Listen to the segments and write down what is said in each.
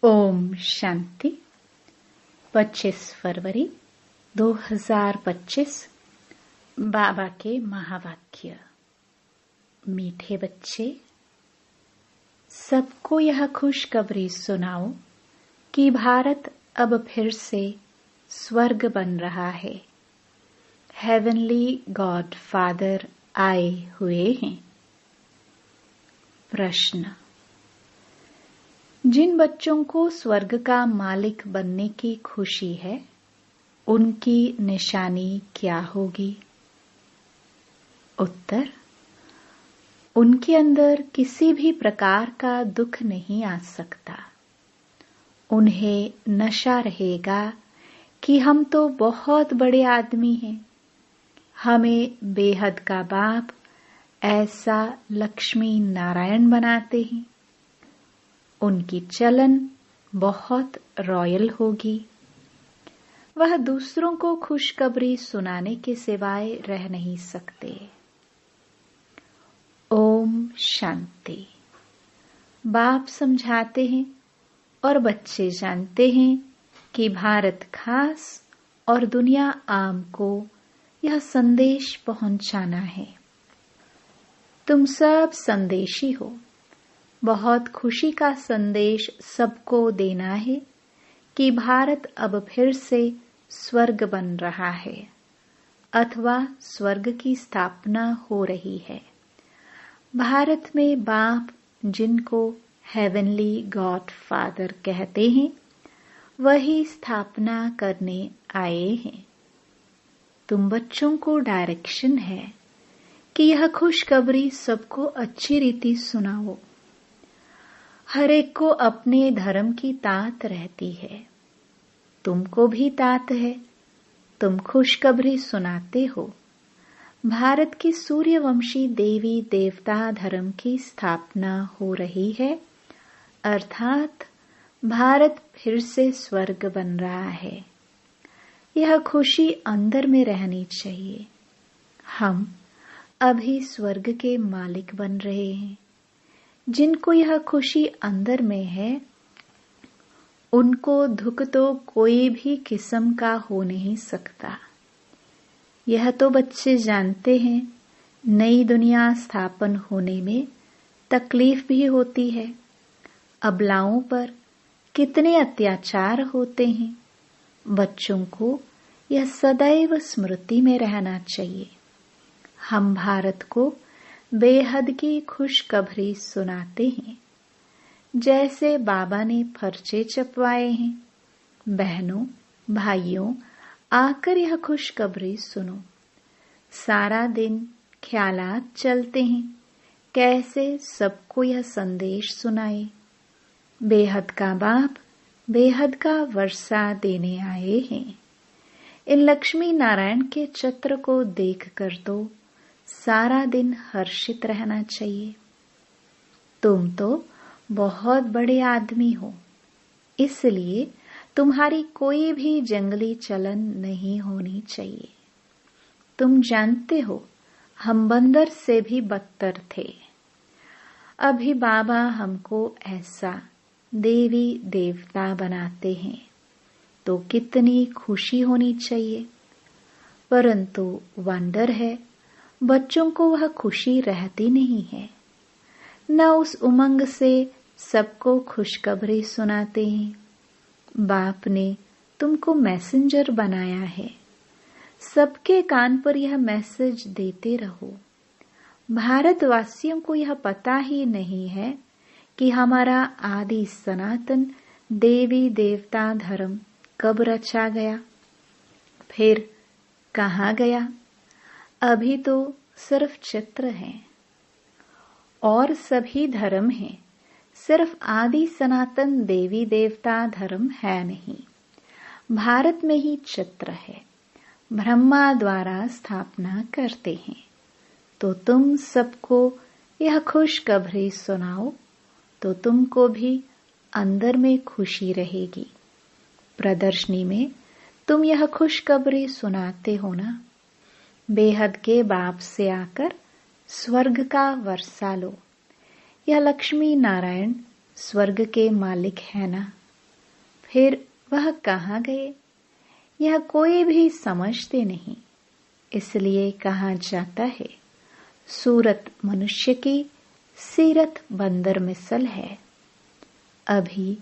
ओम शांति। 25 फरवरी 2025। बाबा के महावाक्य। मीठे बच्चे, सबको यह खुशखबरी सुनाओ कि भारत अब फिर से स्वर्ग बन रहा है। हेवनली गॉड फादर आए हुए हैं। प्रश्न: जिन बच्चों को स्वर्ग का मालिक बनने की खुशी है, उनकी निशानी क्या होगी? उत्तर: उनके अंदर किसी भी प्रकार का दुख नहीं आ सकता। उन्हें नशा रहेगा कि हम तो बहुत बड़े आदमी हैं, हमें बेहद का बाप ऐसा लक्ष्मी नारायण बनाते हैं। उनकी चलन बहुत रॉयल होगी। वह दूसरों को खुशखबरी सुनाने के सिवाय रह नहीं सकते। ओम शांति। बाप समझाते हैं और बच्चे जानते हैं कि भारत खास और दुनिया आम को यह संदेश पहुंचाना है। तुम सब संदेशी हो। बहुत खुशी का संदेश सबको देना है कि भारत अब फिर से स्वर्ग बन रहा है अथवा स्वर्ग की स्थापना हो रही है। भारत में बाप, जिनको हेवनली गॉड फादर कहते हैं, वही स्थापना करने आए हैं। तुम बच्चों को डायरेक्शन है कि यह खुशखबरी सबको अच्छी रीति सुनाओ। हर एक को अपने धर्म की तात रहती है। तुमको भी तात है। तुम खुशखबरी सुनाते हो। भारत की सूर्यवंशी देवी देवता धर्म की स्थापना हो रही है, अर्थात भारत फिर से स्वर्ग बन रहा है। यह खुशी अंदर में रहनी चाहिए। हम अभी स्वर्ग के मालिक बन रहे हैं। जिनको यह खुशी अंदर में है, उनको दुख तो कोई भी किस्म का हो नहीं सकता। यह तो बच्चे जानते हैं, नई दुनिया स्थापन होने में तकलीफ भी होती है। अबलाओं पर कितने अत्याचार होते हैं। बच्चों को यह सदैव स्मृति में रहना चाहिए। हम भारत को बेहद की खुशखबरी सुनाते हैं। जैसे बाबा ने पर्चे छपवाए हैं। बहनों, भाइयों, आकर यह खुशखबरी सुनो। सारा दिन ख्यालात चलते हैं, कैसे सबको यह संदेश सुनाए। बेहद का बाप बेहद का वर्षा देने आए हैं। इन लक्ष्मी नारायण के चित्र को देखकर तो सारा दिन हर्षित रहना चाहिए। तुम तो बहुत बड़े आदमी हो, इसलिए तुम्हारी कोई भी जंगली चलन नहीं होनी चाहिए। तुम जानते हो, हम बंदर से भी बदतर थे। अभी बाबा हमको ऐसा देवी देवता बनाते हैं, तो कितनी खुशी होनी चाहिए। परंतु वंडर है, बच्चों को वह खुशी रहती नहीं है। न उस उमंग से सबको खुशखबरी सुनाते हैं। बाप ने तुमको मैसेंजर बनाया है। सबके कान पर यह मैसेज देते रहो। भारतवासियों को यह पता ही नहीं है कि हमारा आदि सनातन देवी देवता धर्म कब रचा गया, फिर कहाँ गया। अभी तो सिर्फ चित्र हैं और सभी धर्म हैं, सिर्फ आदि सनातन देवी देवता धर्म है नहीं। भारत में ही चित्र है। ब्रह्मा द्वारा स्थापना करते हैं। तो तुम सबको यह खुशखबरी सुनाओ, तो तुमको भी अंदर में खुशी रहेगी। प्रदर्शनी में तुम यह खुशखबरी सुनाते हो ना। बेहद के बाप से आकर स्वर्ग का वर्षा लो। यह लक्ष्मी नारायण स्वर्ग के मालिक है ना। फिर वह कहाँ गए, यह कोई भी समझते नहीं। इसलिए कहा जाता है, सूरत मनुष्य की, सीरत बंदर मिसल है। अभी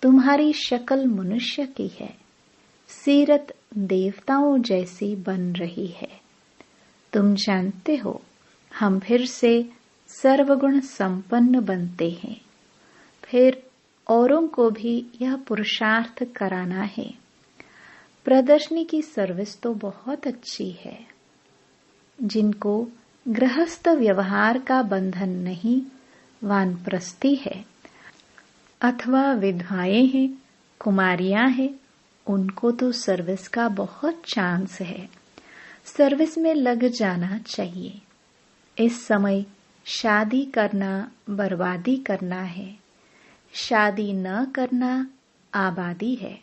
तुम्हारी शक्ल मनुष्य की है, सीरत देवताओं जैसी बन रही है। तुम जानते हो, हम फिर से सर्वगुण संपन्न बनते हैं। फिर औरों को भी यह पुरुषार्थ कराना है। प्रदर्शनी की सर्विस तो बहुत अच्छी है। जिनको गृहस्थ व्यवहार का बंधन नहीं, वानप्रस्थी है, अथवा विधवाएं हैं, कुमारियां हैं, उनको तो सर्विस का बहुत चांस है। सर्विस में लग जाना चाहिए। इस समय शादी करना बर्बादी करना है, शादी न करना आबादी है।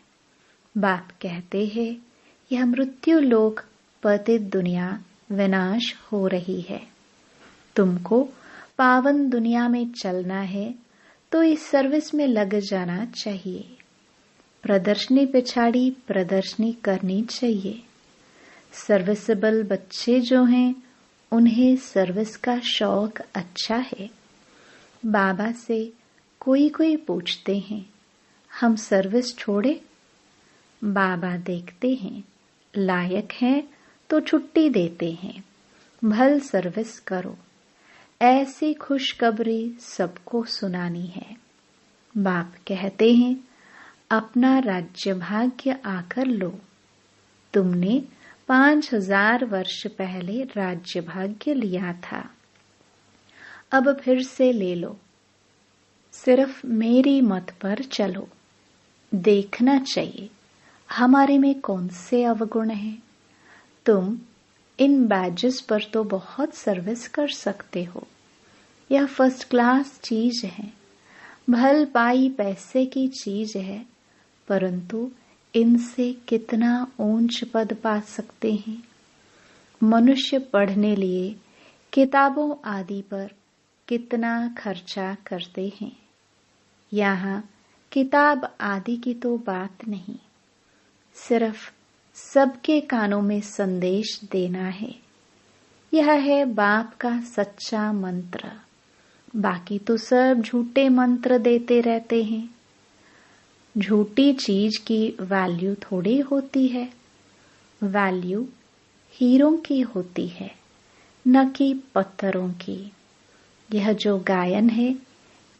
बाप कहते हैं, यह मृत्यु लोक पतित दुनिया विनाश हो रही है। तुमको पावन दुनिया में चलना है तो इस सर्विस में लग जाना चाहिए। प्रदर्शनी पिछाड़ी प्रदर्शनी करनी चाहिए। सर्विसेबल बच्चे जो हैं, उन्हें सर्विस का शौक अच्छा है। बाबा से कोई पूछते हैं, हम सर्विस छोड़े? बाबा देखते हैं, लायक हैं तो छुट्टी देते हैं, भल सर्विस करो। ऐसी खुशखबरी सबको सुनानी है। बाप कहते हैं, अपना राज्य भाग्य आकर लो। तुमने 5000 वर्ष पहले राज्य भाग्य लिया था, अब फिर से ले लो। सिर्फ मेरी मत पर चलो। देखना चाहिए हमारे में कौन से अवगुण हैं। तुम इन बैजेस पर तो बहुत सर्विस कर सकते हो। यह फर्स्ट क्लास चीज है, भल पाई पैसे की चीज है, परंतु इनसे कितना ऊंच पद पा सकते हैं। मनुष्य पढ़ने लिए किताबों आदि पर कितना खर्चा करते हैं। यहाँ किताब आदि की तो बात नहीं, सिर्फ सबके कानों में संदेश देना है। यह है बाप का सच्चा मंत्र। बाकी तो सब झूठे मंत्र देते रहते हैं। झूठी चीज की वैल्यू थोड़ी होती है। वैल्यू हीरों की होती है, न कि पत्थरों की। यह जो गायन है,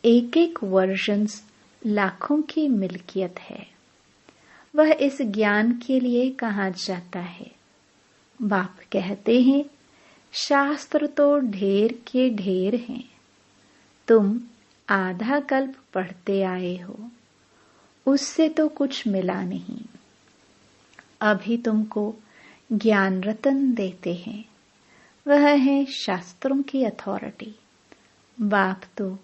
एक एक वर्जन्स लाखों की मिल्कियत है। वह इस ज्ञान के लिए कहा जाता है। बाप कहते हैं, शास्त्र तो ढेर के ढेर हैं, तुम आधा कल्प पढ़ते आए हो, उससे तो कुछ मिला नहीं। अभी तुमको ज्ञान रतन देते हैं, वह है शास्त्रों की अथॉरिटी। बाप तो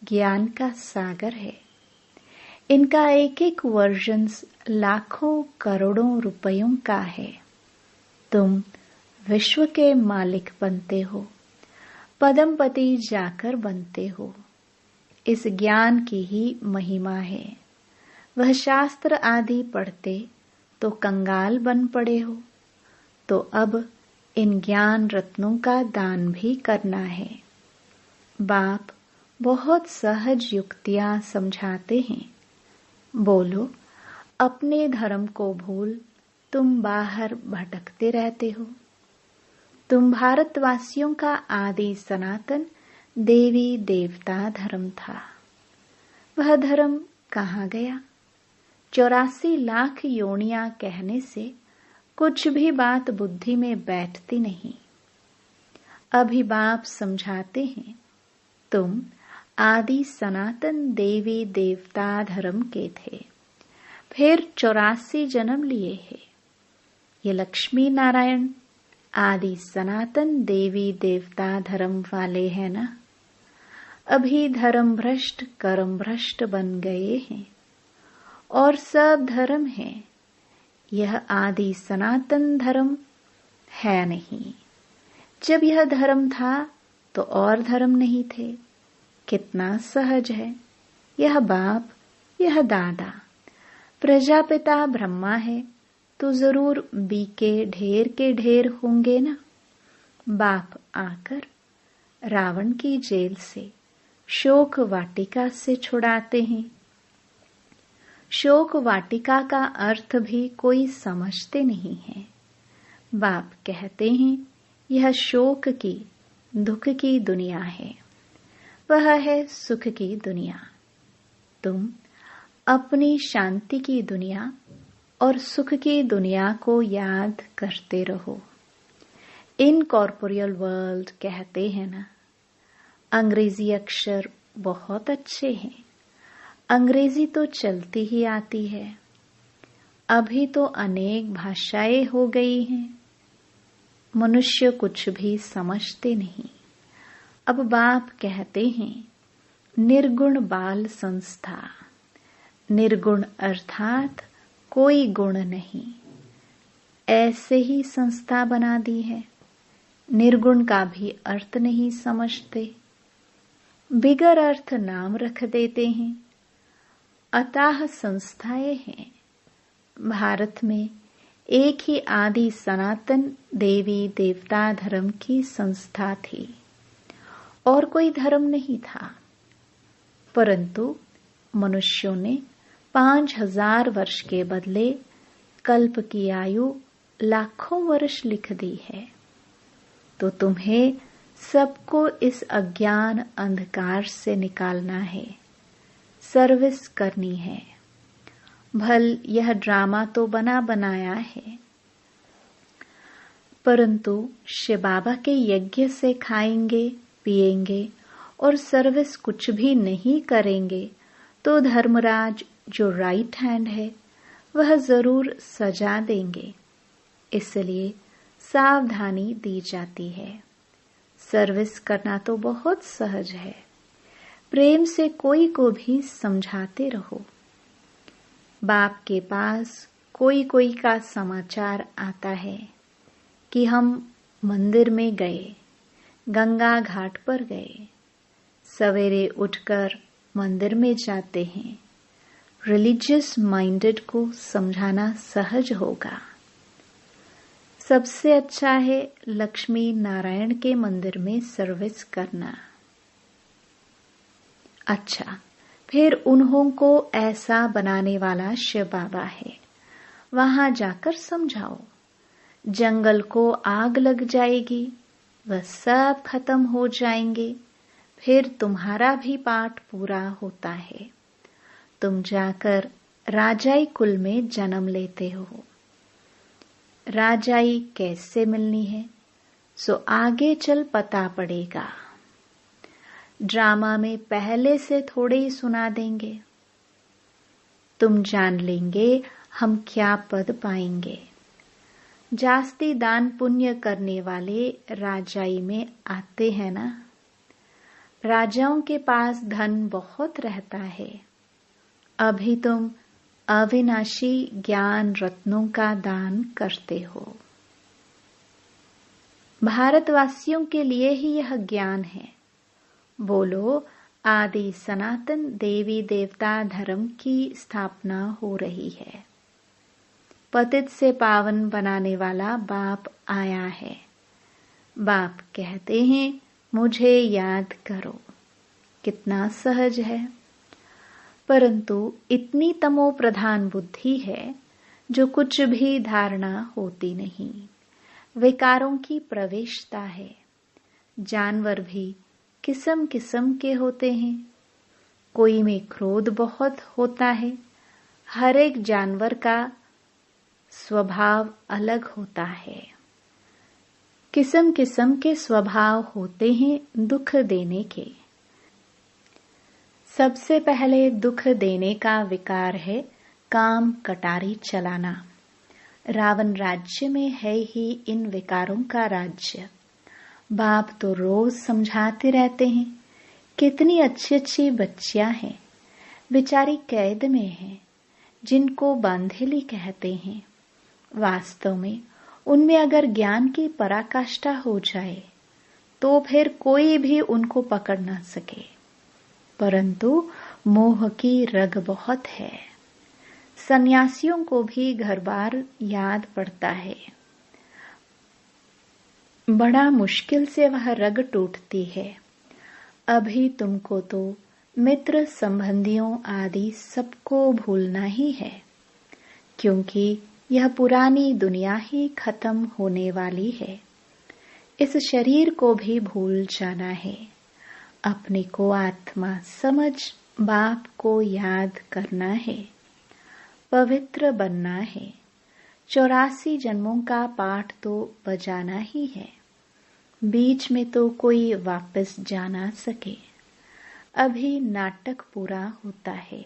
ज्ञान का सागर है। इनका एक एक वर्जन्स लाखों करोड़ों रुपयों का है। तुम विश्व के मालिक बनते हो, पदमपति जाकर बनते हो। इस ज्ञान की ही महिमा है। वह शास्त्र आदि पढ़ते तो कंगाल बन पड़े हो, तो अब इन ज्ञान रत्नों का दान भी करना है। बाप बहुत सहज युक्तियां समझाते हैं। बोलो, अपने धर्म को भूल तुम बाहर भटकते रहते हो। तुम भारतवासियों का आदि सनातन देवी देवता धर्म था। वह धर्म कहाँ गया? 84 लाख योनियां कहने से कुछ भी बात बुद्धि में बैठती नहीं। अभी बाप समझाते हैं, तुम आदि सनातन देवी देवता धर्म के थे, फिर 84 जन्म लिए हैं। ये लक्ष्मी नारायण आदि सनातन देवी देवता धर्म वाले हैं ना। अभी धर्म भ्रष्ट कर्म भ्रष्ट बन गए हैं और सब धर्म है। यह आदि सनातन धर्म है नहीं। जब यह धर्म था तो और धर्म नहीं थे। कितना सहज है। यह बाप, यह दादा प्रजापिता ब्रह्मा है तो जरूर बी के ढेर होंगे ना। बाप आकर रावण की जेल से शोक वाटिका से छुड़ाते हैं। शोक वाटिका का अर्थ भी कोई समझते नहीं है। बाप कहते हैं यह शोक की, दुख की दुनिया है, वह है सुख की दुनिया। तुम अपनी शांति की दुनिया और सुख की दुनिया को याद करते रहो। इनकॉर्पोरियल वर्ल्ड कहते हैं ना। अंग्रेजी अक्षर बहुत अच्छे हैं, अंग्रेजी तो चलती ही आती है। अभी तो अनेक भाषाएं हो गई हैं, मनुष्य कुछ भी समझते नहीं। अब बाप कहते हैं निर्गुण बाल संस्था। निर्गुण अर्थात कोई गुण नहीं, ऐसे ही संस्था बना दी है। निर्गुण का भी अर्थ नहीं समझते, बिगर अर्थ नाम रख देते हैं। अतः संस्थाएं हैं। भारत में एक ही आदि सनातन देवी देवता धर्म की संस्था थी और कोई धर्म नहीं था, परंतु मनुष्यों ने 5000 वर्ष के बदले कल्प की आयु लाखों वर्ष लिख दी है। तो तुम्हें सबको इस अज्ञान अंधकार से निकालना है, सर्विस करनी है। भल यह ड्रामा तो बना बनाया है, परंतु शिव बाबा के यज्ञ से खाएंगे पिएंगे और सर्विस कुछ भी नहीं करेंगे तो धर्मराज जो राइट हैंड है वह जरूर सजा देंगे। इसलिए सावधानी दी जाती है। सर्विस करना तो बहुत सहज है, प्रेम से कोई को भी समझाते रहो। बाप के पास कोई कोई का समाचार आता है कि हम मंदिर में गए, गंगा घाट पर गए, सवेरे उठकर मंदिर में जाते हैं। रिलीजियस माइंडेड को समझाना सहज होगा। सबसे अच्छा है लक्ष्मी नारायण के मंदिर में सर्विस करना। अच्छा, फिर उन्हों को ऐसा बनाने वाला शिव बाबा है, वहां जाकर समझाओ। जंगल को आग लग जाएगी, वह सब खत्म हो जाएंगे, फिर तुम्हारा भी पाठ पूरा होता है। तुम जाकर राजाई कुल में जन्म लेते हो। राजाई कैसे मिलनी है सो आगे चल पता पड़ेगा। ड्रामा में पहले से थोड़े ही सुना देंगे। तुम जान लेंगे हम क्या पद पाएंगे। जास्ती दान पुण्य करने वाले राजाई में आते हैं ना। राजाओं के पास धन बहुत रहता है। अभी तुम अविनाशी ज्ञान रत्नों का दान करते हो। भारतवासियों के लिए ही यह ज्ञान है। बोलो, आदि सनातन देवी देवता धर्म की स्थापना हो रही है। पतित से पावन बनाने वाला बाप आया है। बाप कहते हैं मुझे याद करो। कितना सहज है। परंतु इतनी तमो प्रधान बुद्धि है जो कुछ भी धारणा होती नहीं। विकारों की प्रवेशता है। जानवर भी किस्म किस्म के होते हैं। कोई में क्रोध बहुत होता है। हर एक जानवर का स्वभाव अलग होता है। किस्म किस्म के स्वभाव होते हैं दुख देने के। सबसे पहले दुख देने का विकार है काम कटारी चलाना। रावण राज्य में है ही इन विकारों का राज्य। बाप तो रोज समझाते रहते हैं। कितनी अच्छी अच्छी बच्चियां हैं, बेचारी कैद में हैं, जिनको बांधेली कहते हैं। वास्तव में उनमें अगर ज्ञान की पराकाष्ठा हो जाए तो फिर कोई भी उनको पकड़ ना सके, परंतु मोह की रग बहुत है। सन्यासियों को भी घर बार याद पड़ता है। बड़ा मुश्किल से वह रग टूटती है। अभी तुमको तो मित्र संबंधियों आदि सबको भूलना ही है, क्योंकि यह पुरानी दुनिया ही खत्म होने वाली है। इस शरीर को भी भूल जाना है। अपने को आत्मा समझ बाप को याद करना है, पवित्र बनना है। 84 जन्मों का पाठ तो बजाना ही है। बीच में तो कोई वापस जा ना सके। अभी नाटक पूरा होता है।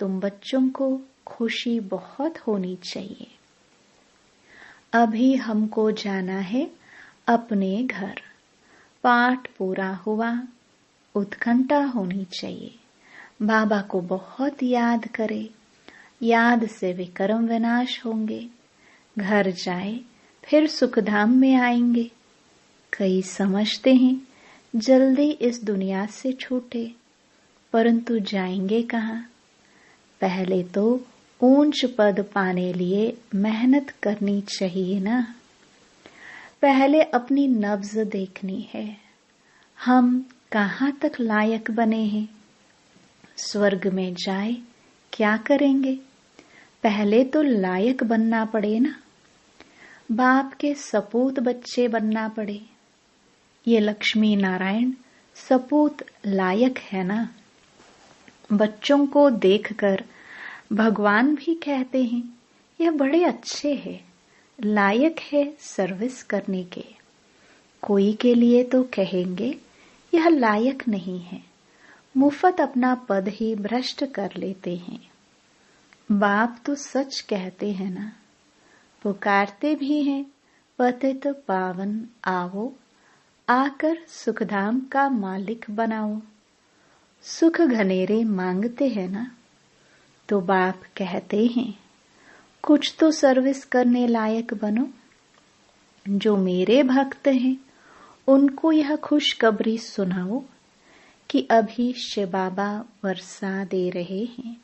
तुम बच्चों को खुशी बहुत होनी चाहिए। अभी हमको जाना है अपने घर। पाठ पूरा हुआ, उत्कंठा होनी चाहिए। बाबा को बहुत याद करे। याद से विकर्म विनाश होंगे। घर जाए फिर सुखधाम में आएंगे। कई समझते हैं जल्दी इस दुनिया से छूटे, परंतु जाएंगे कहाँ? पहले तो ऊंच पद पाने लिए मेहनत करनी चाहिए ना। पहले अपनी नब्ज देखनी है। हम कहाँ तक लायक बने हैं? स्वर्ग में जाए क्या करेंगे? पहले तो लायक बनना पड़े ना। बाप के सपूत बच्चे बनना पड़े। ये लक्ष्मी नारायण सपूत लायक है ना। बच्चों को देखकर भगवान भी कहते हैं यह बड़े अच्छे हैं, लायक है सर्विस करने के। कोई के लिए तो कहेंगे यह लायक नहीं है, मुफ्त अपना पद ही भ्रष्ट कर लेते हैं। बाप तो सच कहते हैं ना, पुकारते भी हैं पतित पावन आओ, आकर सुखधाम का मालिक बनाओ। सुख घनेरे मांगते हैं ना, तो बाप कहते हैं कुछ तो सर्विस करने लायक बनो। जो मेरे भक्त हैं उनको यह खुशखबरी सुनाओ कि अभी शिव बाबा वर्षा दे रहे हैं।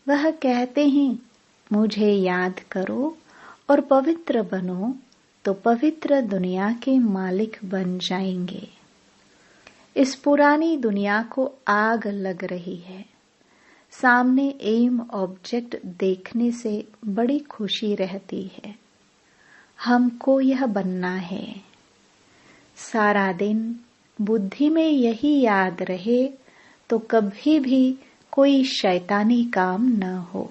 वह कहते हैं मुझे याद करो और पवित्र बनो, तो पवित्र दुनिया के मालिक बन जाएंगे। इस पुरानी दुनिया को आग लग रही है। सामने एम ऑब्जेक्ट देखने से बड़ी खुशी रहती है। हमको यह बनना है। सारा दिन बुद्धि में यही याद रहे तो कभी भी कोई शैतानी काम न हो।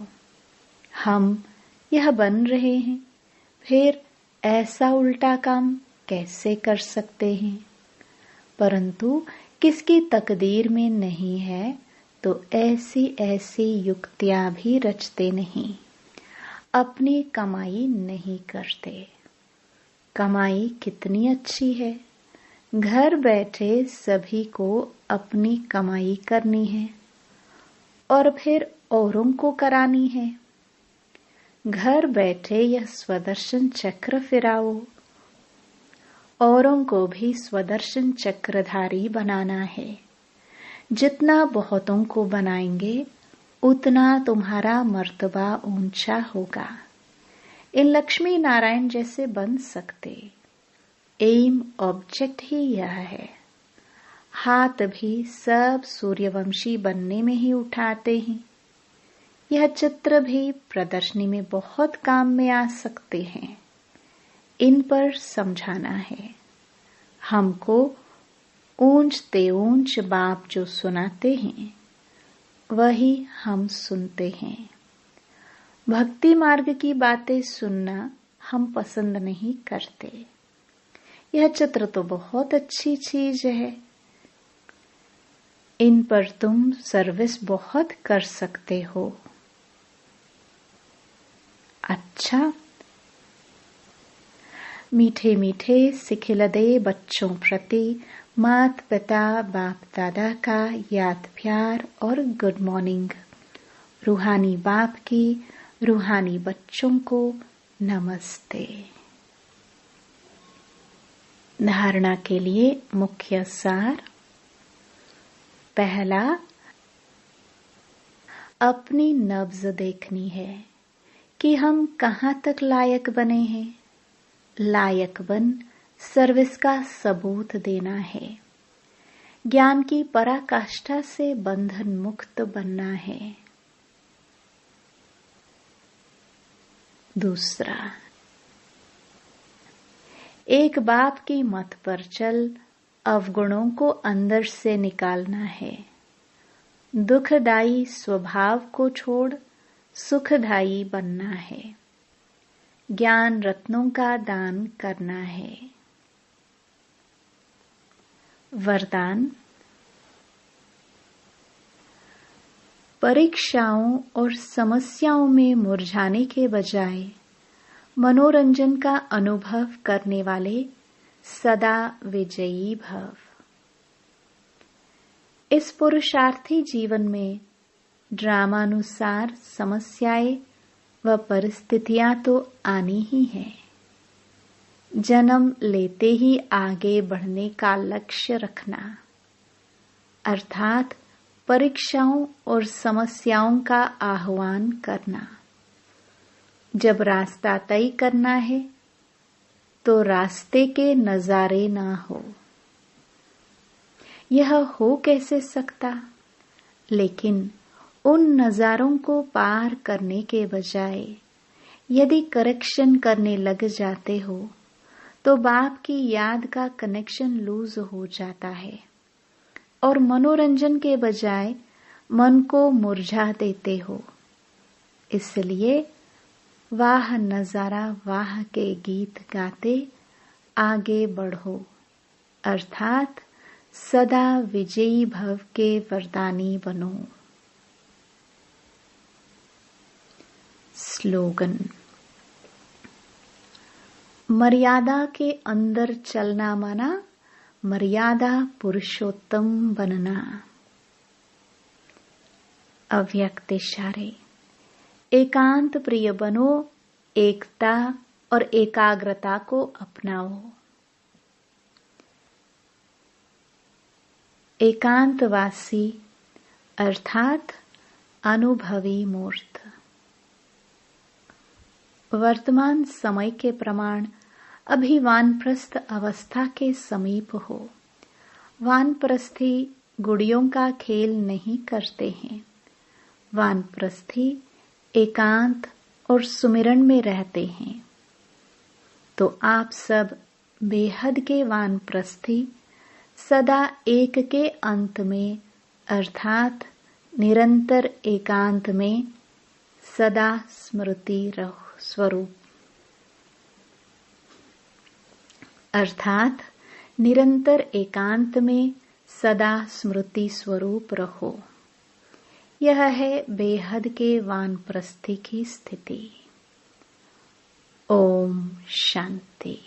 हम यह बन रहे हैं, फिर ऐसा उल्टा काम कैसे कर सकते हैं? परंतु किसकी तकदीर में नहीं है तो ऐसी ऐसी युक्तियां भी रचते नहीं, अपनी कमाई नहीं करते। कमाई कितनी अच्छी है। घर बैठे सभी को अपनी कमाई करनी है और फिर औरों को करानी है। घर बैठे यह स्वदर्शन चक्र फिराओ, औरों को भी स्वदर्शन चक्रधारी बनाना है। जितना बहुतों को बनाएंगे उतना तुम्हारा मर्तबा ऊंचा होगा। इन लक्ष्मी नारायण जैसे बन सकते। एम ऑब्जेक्ट ही यह है। हाथ भी सब सूर्यवंशी बनने में ही उठाते हैं। यह चित्र भी प्रदर्शनी में बहुत काम में आ सकते हैं। इन पर समझाना है। हमको ऊंचते ऊंच बाप जो सुनाते हैं वही हम सुनते हैं। भक्ति मार्ग की बातें सुनना हम पसंद नहीं करते। यह चित्र तो बहुत अच्छी चीज है। इन पर तुम सर्विस बहुत कर सकते हो। अच्छा, मीठे मीठे सिखिलदे बच्चों प्रति मात पिता बाप दादा का याद प्यार और गुड मॉर्निंग। रूहानी बाप की रूहानी बच्चों को नमस्ते। धारणा के लिए मुख्य सार। पहला, अपनी नब्ज देखनी है कि हम कहाँ तक लायक बने हैं। लायक बन सर्विस का सबूत देना है। ज्ञान की पराकाष्ठा से बंधन मुक्त बनना है। दूसरा, एक बाप की मत पर चल अवगुणों को अंदर से निकालना है। दुखदायी स्वभाव को छोड़ सुखदायी बनना है। ज्ञान रत्नों का दान करना है। वरदान, परीक्षाओं और समस्याओं में मुरझाने के बजाय मनोरंजन का अनुभव करने वाले सदा विजयी भव। इस पुरुषार्थी जीवन में ड्रामानुसार समस्याएं व परिस्थितियां तो आनी ही हैं। जन्म लेते ही आगे बढ़ने का लक्ष्य रखना, अर्थात परीक्षाओं और समस्याओं का आह्वान करना। जब रास्ता तय करना है तो रास्ते के नजारे ना हो। यह हो कैसे सकता? लेकिन उन नजारों को पार करने के बजाय यदि करेक्शन करने लग जाते हो तो बाप की याद का कनेक्शन लूज हो जाता है और मनोरंजन के बजाय मन को मुरझा देते हो। इसलिए वाह नजारा वाह के गीत गाते आगे बढ़ो, अर्थात सदा विजयी भव के वरदानी बनो। स्लोगन, मर्यादा के अंदर चलना माना मर्यादा पुरुषोत्तम बनना। अव्यक्त इशारे, एकांत प्रिय बनो, एकता और एकाग्रता को अपनाओ। एकांतवासी अर्थात अनुभवी मूर्त। वर्तमान समय के प्रमाण अभी वानप्रस्थ अवस्था के समीप हो। वानप्रस्थी गुड़ियों का खेल नहीं करते हैं। वानप्रस्थी एकांत और सुमिरन में रहते हैं। तो आप सब बेहद के वानप्रस्थी सदा एक के अंत में अर्थात निरंतर एकांत में सदा स्मृति स्वरूप, अर्थात निरंतर एकांत में सदा स्मृति स्वरूप रहो। यह है बेहद के वानप्रस्थी की स्थिति। ओम शांति।